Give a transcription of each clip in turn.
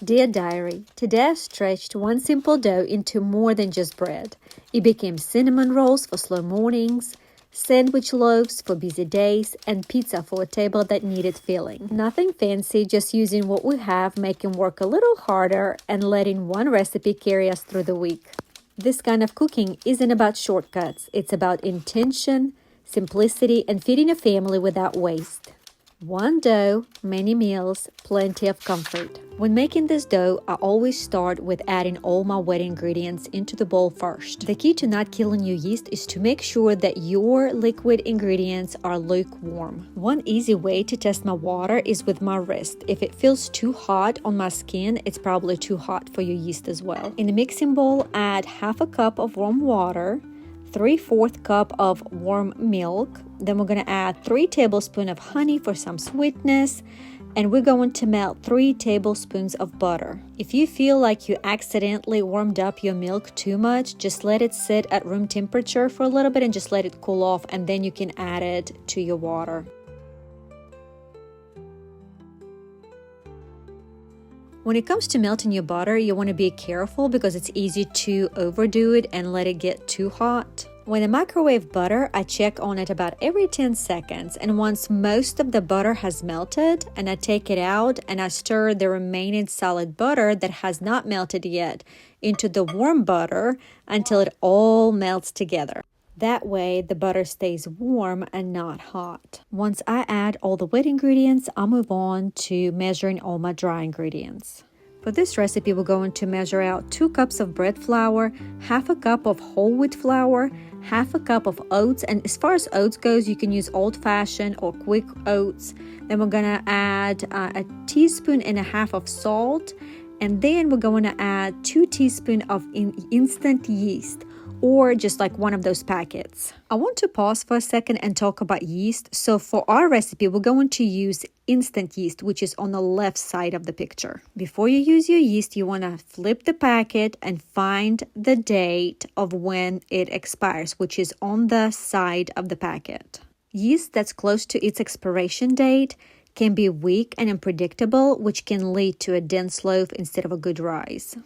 Dear Diary, today I stretched one simple dough into more than just bread. It became cinnamon rolls for slow mornings, sandwich loaves for busy days, and pizza for a table that needed filling. Nothing fancy, just using what we have, making work a little harder, and letting one recipe carry us through the week. This kind of cooking isn't about shortcuts. It's about intention, simplicity, and feeding a family without waste. One dough, many meals, plenty of comfort. When making this dough, I always start with adding all my wet ingredients into the bowl first. The key to not killing your yeast is to make sure that your liquid ingredients are lukewarm. One easy way to test my water is with my wrist. If it feels too hot on my skin, it's probably too hot for your yeast as well. In a mixing bowl, add half a cup of warm water, 3/4 cup of warm milk. Then we're going to add 3 tablespoons of honey for some sweetness. And we're going to melt 3 tablespoons of butter. If you feel like you accidentally warmed up your milk too much, just let it sit at room temperature for a little bit and just let it cool off, and then you can add it to your water. When it comes to melting your butter, you want to be careful because it's easy to overdo it and let it get too hot. When I microwave butter, I check on it about every 10 seconds, and once most of the butter has melted, and I take it out and I stir the remaining solid butter that has not melted yet into the warm butter until it all melts together. That way, the butter stays warm and not hot. Once I add all the wet ingredients, I'll move on to measuring all my dry ingredients. For this recipe, we're going to measure out 2 cups of bread flour, half a cup of whole wheat flour, half a cup of oats. And as far as oats goes, you can use old-fashioned or quick oats. Then we're going to add a teaspoon and a half of salt. And then we're going to add 2 teaspoons of instant yeast, or just like one of those packets. I want to pause for a second and talk about yeast. So for our recipe, we're going to use instant yeast, which is on the left side of the picture. Before you use your yeast, you want to flip the packet and find the date of when it expires, which is on the side of the packet. Yeast that's close to its expiration date can be weak and unpredictable, which can lead to a dense loaf instead of a good rise.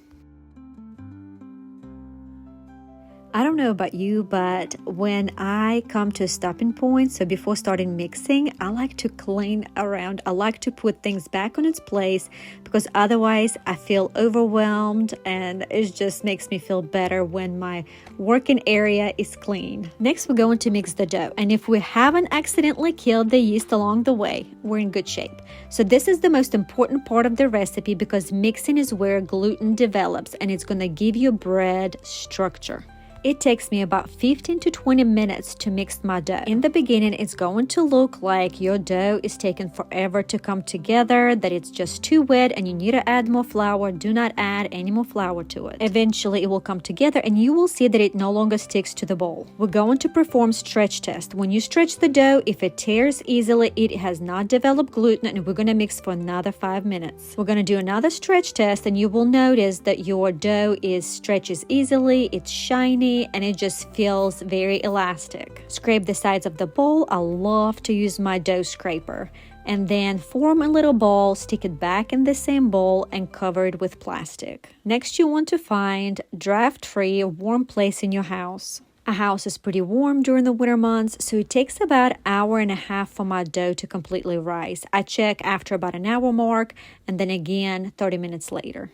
I don't know about you, but when I come to a stopping point, so before starting mixing, I like to clean around. I like to put things back on its place because otherwise I feel overwhelmed, and it just makes me feel better when my working area is clean. Next, we're going to mix the dough. And if we haven't accidentally killed the yeast along the way, we're in good shape. So this is the most important part of the recipe because mixing is where gluten develops, and it's going to give your bread structure. It takes me about 15 to 20 minutes to mix my dough. In the beginning, it's going to look like your dough is taking forever to come together, that it's just too wet and you need to add more flour. Do not add any more flour to it. Eventually, it will come together and you will see that it no longer sticks to the bowl. We're going to perform stretch test. When you stretch the dough, if it tears easily, it has not developed gluten, and we're going to mix for another 5 minutes. We're going to do another stretch test, and you will notice that your dough stretches easily, it's shiny, and it just feels very elastic. Scrape the sides of the bowl. I love to use my dough scraper. And then form a little ball, stick it back in the same bowl, and cover it with plastic. Next, you want to find draft-free, warm place in your house. A house is pretty warm during the winter months, so it takes about an hour and a half for my dough to completely rise. I check after about an hour mark, and then again 30 minutes later.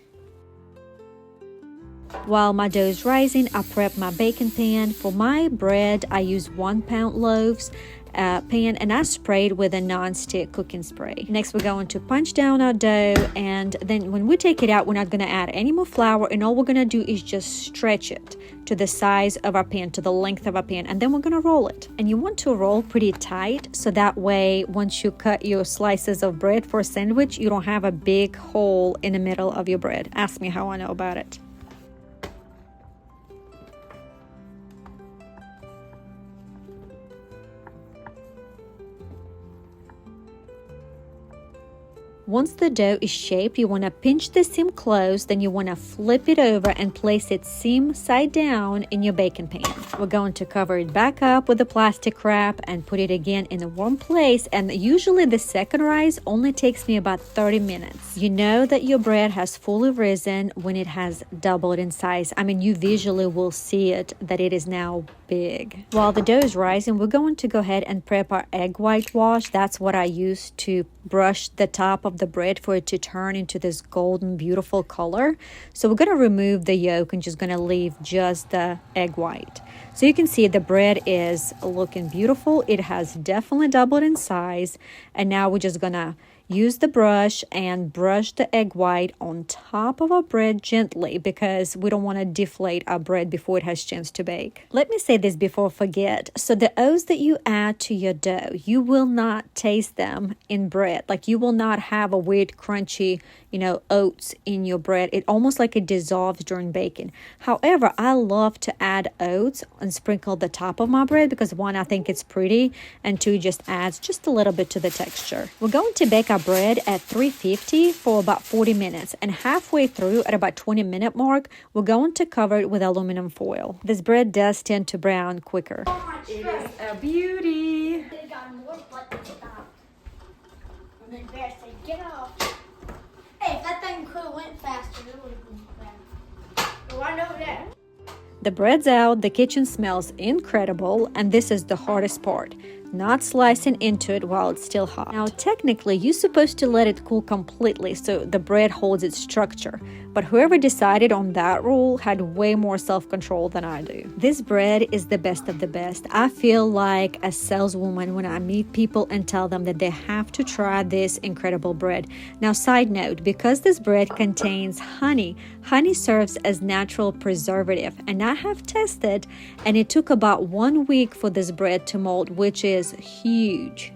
While my dough is rising, I prep my baking pan. For my bread, I use 1-pound loaves pan, and I sprayed with a non-stick cooking spray. Next, we're going to punch down our dough, and then when we take it out, we're not going to add any more flour, and all we're going to do is just stretch it to the size of our pan, to the length of our pan, and then we're going to roll it. And you want to roll pretty tight, so that way once you cut your slices of bread for a sandwich, you don't have a big hole in the middle of your bread. Ask me how I know about it. Once the dough is shaped, you want to pinch the seam closed, then you want to flip it over and place it seam side down in your baking pan. We're going to cover it back up with a plastic wrap and put it again in a warm place, and usually the second rise only takes me about 30 minutes. You know that your bread has fully risen when it has doubled in size. I mean, you visually will see it that it is now big. While the dough is rising, we're going to go ahead and prep our egg whitewash. That's what I use to brush the top of the bread for it to turn into this golden beautiful color. So we're going to remove the yolk and just going to leave just the egg white. So you can see the bread is looking beautiful. It has definitely doubled in size, and now we're just going to use the brush and brush the egg white on top of our bread gently, because we don't want to deflate our bread before it has a chance to bake. Let me say this before I forget. So the oats that you add to your dough, you will not taste them in bread. Like, you will not have a weird crunchy, oats in your bread. It almost like it dissolves during baking. However, I love to add oats and sprinkle the top of my bread because, one, I think it's pretty, and two, just adds just a little bit to the texture. We're going to bake our bread at 350 for about 40 minutes, and halfway through at about 20-minute mark, we're going to cover it with aluminum foil. This bread does tend to brown quicker. It is a beauty. Get off. Hey, if that thing could have went faster, it would have been fast. Oh, I know that. The bread's out, the kitchen smells incredible, and this is the hardest part. Not slicing into it while it's still hot. Now, technically, you're supposed to let it cool completely so the bread holds its structure. But whoever decided on that rule had way more self-control than I do. This bread is the best of the best. I feel like a saleswoman when I meet people and tell them that they have to try this incredible bread. Now, side note, because this bread contains honey serves as natural preservative. And I have tested, and it took about 1 week for this bread to mold, which is huge.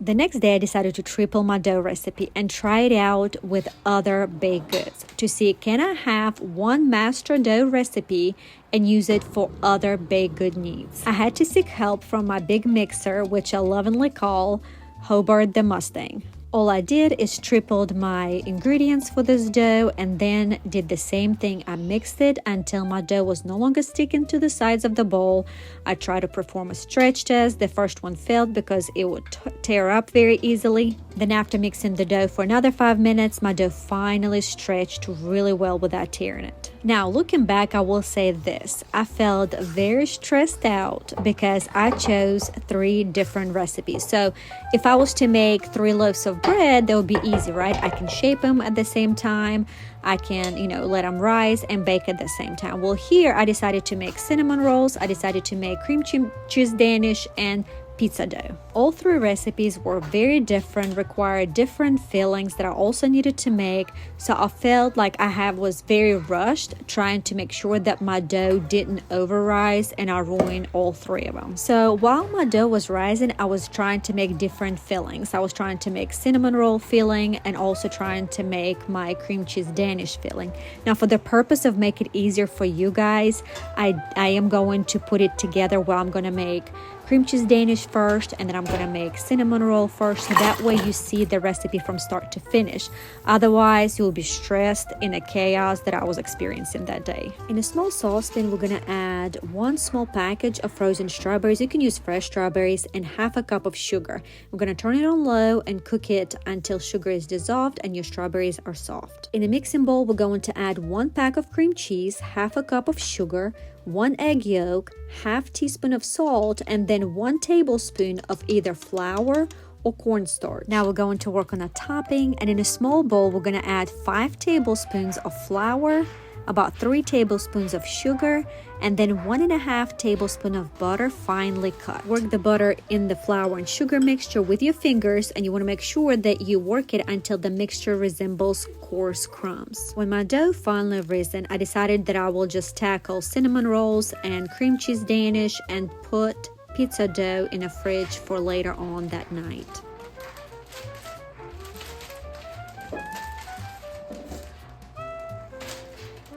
The next day, I decided to triple my dough recipe and try it out with other baked goods to see, can I have one master dough recipe and use it for other baked good needs. I had to seek help from my big mixer, which I lovingly call Hobart the Mustang. All I did is tripled my ingredients for this dough and then did the same thing. I mixed it until my dough was no longer sticking to the sides of the bowl. I tried to perform a stretch test. The first one failed because it would tear up very easily. Then after mixing the dough for another 5 minutes, my dough finally stretched really well without tearing it. Now, looking back, I will say this. I felt very stressed out because I chose 3 different recipes. So if I was to make 3 loaves of bread, that would be easy, right? I can shape them at the same time. I can, let them rise and bake at the same time. Well, here I decided to make cinnamon rolls. I decided to make cream cheese Danish and pizza dough. All 3 recipes were very different, required different fillings that I also needed to make. So I felt like I was very rushed trying to make sure that my dough didn't over-rise, and I ruined all 3 of them. So while my dough was rising, I was trying to make different fillings. I was trying to make cinnamon roll filling and also trying to make my cream cheese Danish filling. Now, for the purpose of making it easier for you guys, I am going to put it together where I'm going to make cream cheese Danish first, and then I'm going to make cinnamon roll first, so that way you see the recipe from start to finish. Otherwise, you'll be stressed in a chaos that I was experiencing that day. In a small saucepan, we're going to add 1 small package of frozen strawberries. You can use fresh strawberries, and half a cup of sugar. We're going to turn it on low and cook it until sugar is dissolved and your strawberries are soft. In a mixing bowl, we're going to add 1 pack of cream cheese, half a cup of sugar, 1 egg yolk, half teaspoon of salt, and then 1 tablespoon of either flour or cornstarch. Now we're going to work on a topping, and in a small bowl, we're going to add 5 tablespoons of flour, about 3 tablespoons of sugar, and then 1.5 tablespoons of butter finely cut. Work the butter in the flour and sugar mixture with your fingers, and you want to make sure that you work it until the mixture resembles coarse crumbs. When my dough finally risen, I decided that I will just tackle cinnamon rolls and cream cheese Danish and put pizza dough in a fridge for later on that night.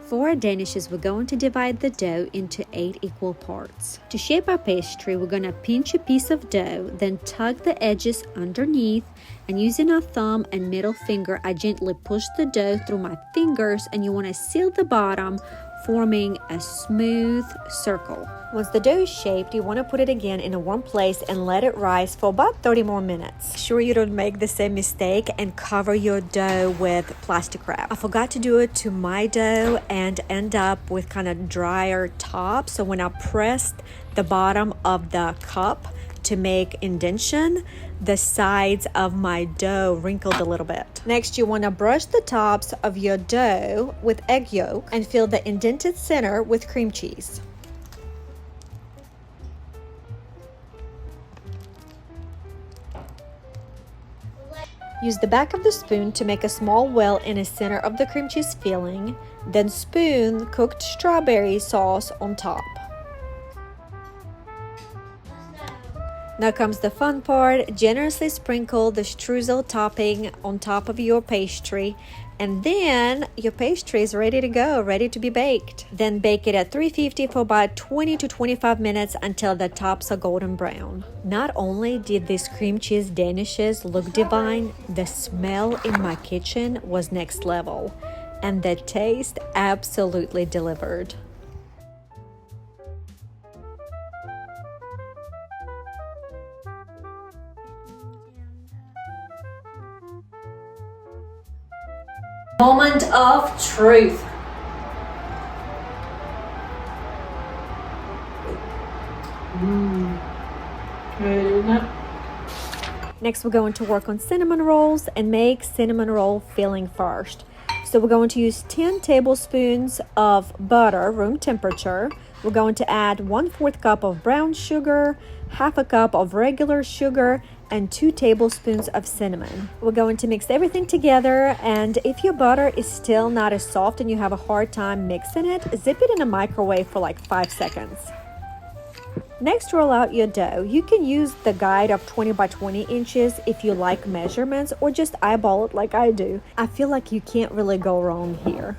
For our danishes, we're going to divide the dough into 8 equal parts. To shape our pastry, we're going to pinch a piece of dough, then tug the edges underneath, and using our thumb and middle finger, I gently push the dough through my fingers, and you want to seal the bottom, forming a smooth circle. Once the dough is shaped, you want to put it again in a warm place and let it rise for about 30 more minutes. Sure you don't make the same mistake and cover your dough with plastic wrap. I forgot to do it to my dough and end up with kind of drier top. So when I pressed the bottom of the cup to make indentation, the sides of my dough wrinkled a little bit. Next, you want to brush the tops of your dough with egg yolk and fill the indented center with cream cheese. Use the back of the spoon to make a small well in the center of the cream cheese filling, then spoon cooked strawberry sauce on top. Now comes the fun part. Generously sprinkle the streusel topping on top of your pastry, and then your pastry is ready to go, ready to be baked. Then bake it at 350 for about 20 to 25 minutes until the tops are golden brown. Not only did these cream cheese danishes look divine, the smell in my kitchen was next level, and the taste absolutely delivered. Moment of truth. Next, we're going to work on cinnamon rolls and make cinnamon roll filling first. So we're going to use 10 tablespoons of butter, room temperature. We're going to add 1/4 cup of brown sugar, half a cup of regular sugar, and 2 tablespoons of cinnamon. We're going to mix everything together, and if your butter is still not as soft and you have a hard time mixing it, zip it in a microwave for like 5 seconds. Next, roll out your dough. You can use the guide of 20 by 20 inches if you like measurements, or just eyeball it like I do. I feel like you can't really go wrong here.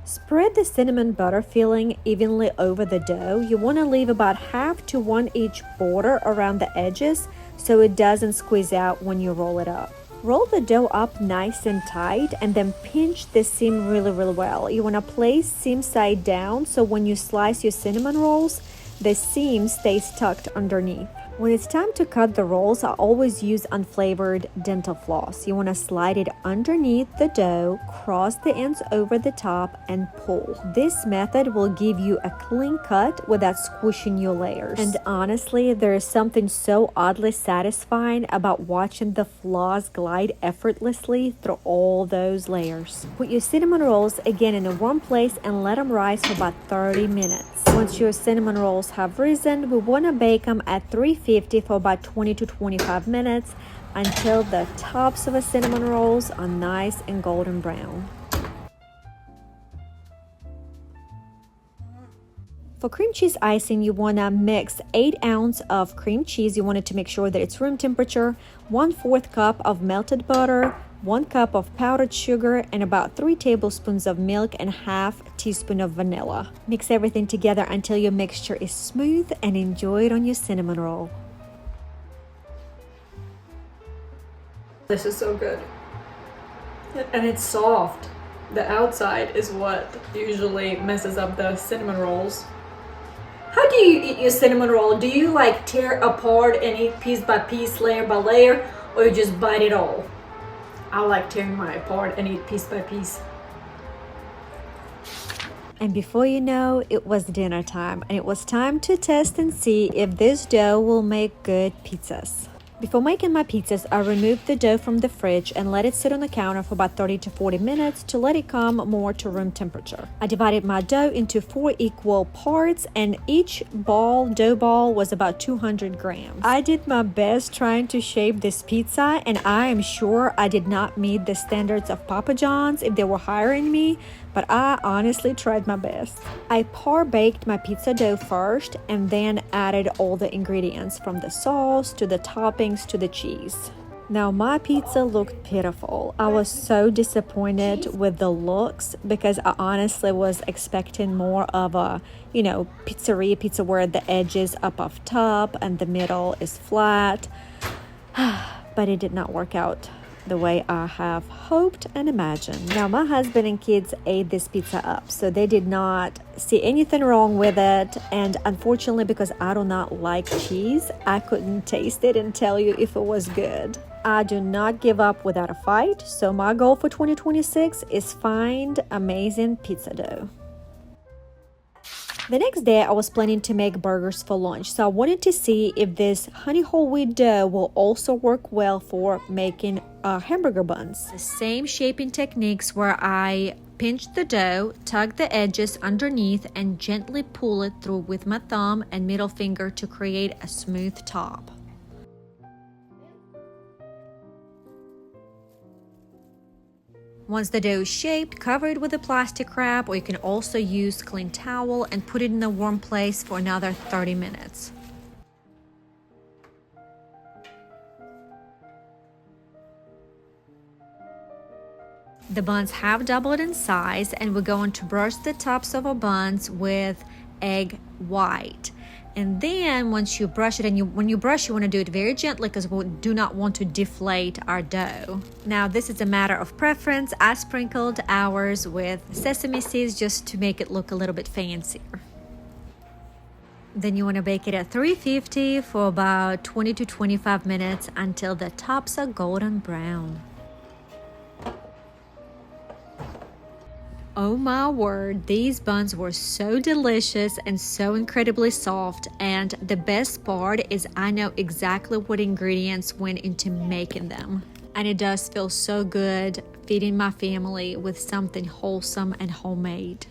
Spread the cinnamon butter filling evenly over the dough. You want to leave about half to 1 inch border around the edges so it doesn't squeeze out when you roll it up. Roll the dough up nice and tight and then pinch the seam really well. You want to place seam side down so when you slice your cinnamon rolls, the seam stays tucked underneath. When it's time to cut the rolls, I always use unflavored dental floss. You want to slide it underneath the dough, cross the ends over the top, and pull. This method will give you a clean cut without squishing your layers. And honestly, there is something so oddly satisfying about watching the floss glide effortlessly through all those layers. Put your cinnamon rolls again in a warm place and let them rise for about 30 minutes. Once your cinnamon rolls have risen, we want to bake them at 350 for about 20 to 25 minutes until the tops of the cinnamon rolls are nice and golden brown. For cream cheese icing, you want to mix 8 ounces of cream cheese. You want it to make sure that it's room temperature, 1/4 cup of melted butter, 1 cup of powdered sugar, and about 3 tablespoons of milk and half teaspoon of vanilla. Mix everything together until your mixture is smooth and enjoy it on your cinnamon roll. This is so good. And it's soft. The outside is what usually messes up the cinnamon rolls. How do you eat your cinnamon roll? Do you like tear apart and eat piece by piece, layer by layer, or you just bite it all? I like tearing mine apart and eat piece by piece. And before you know, it was dinner time, and it was time to test and see if this dough will make good pizzas. Before making my pizzas, I removed the dough from the fridge and let it sit on the counter for about 30 to 40 minutes to let it come more to room temperature. I divided my dough into 4 equal parts, and each dough ball was about 200 grams. I did my best trying to shape this pizza, and I am sure I did not meet the standards of Papa John's if they were hiring me, but I honestly tried my best. I par-baked my pizza dough first and then added all the ingredients from the sauce to the toppings to the cheese. Now my pizza looked pitiful. I was so disappointed with the looks because I honestly was expecting more of a, pizzeria pizza where the edge is up off top and the middle is flat. But it did not work out the way I have hoped and imagined. Now my husband and kids ate this pizza up, so they did not see anything wrong with it. And unfortunately, because I do not like cheese, I couldn't taste it and tell you if it was good. I do not give up without a fight, so my goal for 2026 is find amazing pizza dough. The next day, I was planning to make burgers for lunch, so I wanted to see if this honey whole wheat dough will also work well for making hamburger buns. The same shaping techniques where I pinch the dough, tug the edges underneath, and gently pull it through with my thumb and middle finger to create a smooth top. Once the dough is shaped, cover it with a plastic wrap, or you can also use clean towel and put it in a warm place for another 30 minutes. The buns have doubled in size, and we're going to brush the tops of our buns with egg white. And then once you brush it, and when you brush, you want to do it very gently because we do not want to deflate our dough. Now this is a matter of preference. I sprinkled ours with sesame seeds just to make it look a little bit fancier. Then you want to bake it at 350 for about 20 to 25 minutes until the tops are golden brown. Oh my word, these buns were so delicious and so incredibly soft, and the best part is I know exactly what ingredients went into making them. And it does feel so good feeding my family with something wholesome and homemade.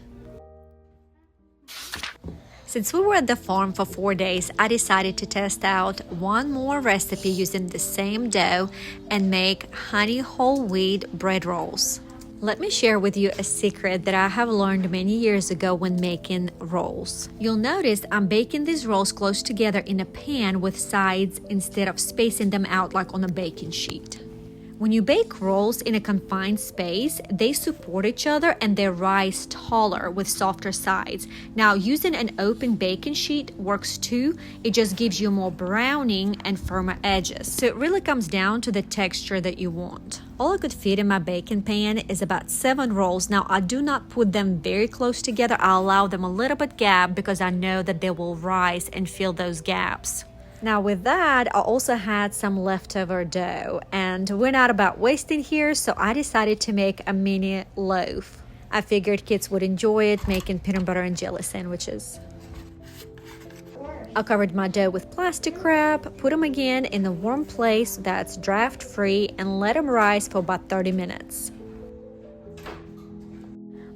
Since we were at the farm for 4 days, I decided to test out one more recipe using the same dough and make honey whole wheat bread rolls. Let me share with you a secret that I have learned many years ago when making rolls. You'll notice I'm baking these rolls close together in a pan with sides instead of spacing them out like on a baking sheet. When you bake rolls in a confined space, they support each other and they rise taller with softer sides. Now, using an open baking sheet works too. It just gives you more browning and firmer edges. So it really comes down to the texture that you want. All I could fit in my baking pan is about 7 rolls. Now, I do not put them very close together. I allow them a little bit gap because I know that they will rise and fill those gaps. Now with that, I also had some leftover dough, and we're not about wasting here, so I decided to make a mini loaf. I figured kids would enjoy it, making peanut butter and jelly sandwiches. I covered my dough with plastic wrap, put them again in a warm place that's draft free, and let them rise for about 30 minutes.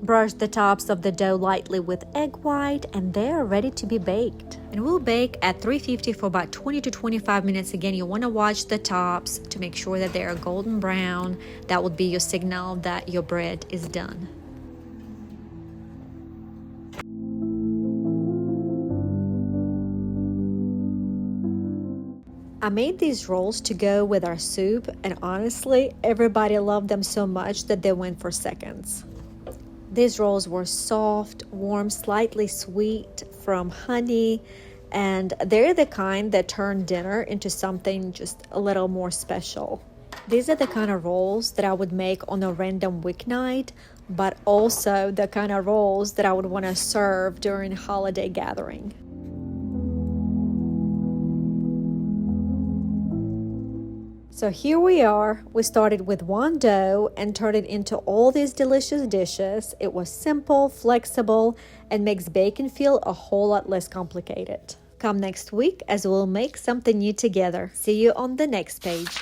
Brush the tops of the dough lightly with egg white, and they are ready to be baked. And we'll bake at 350 for about 20 to 25 minutes. Again, you want to watch the tops to make sure that they are golden brown. That would be your signal that your bread is done. I made these rolls to go with our soup, and honestly, everybody loved them so much that they went for seconds. These rolls were soft, warm, slightly sweet from honey, and they're the kind that turn dinner into something just a little more special. These are the kind of rolls that I would make on a random weeknight, but also the kind of rolls that I would want to serve during holiday gathering. So here we are. We started with one dough and turned it into all these delicious dishes. It was simple, flexible, and makes baking feel a whole lot less complicated. Come next week as we'll make something new together. See you on the next page.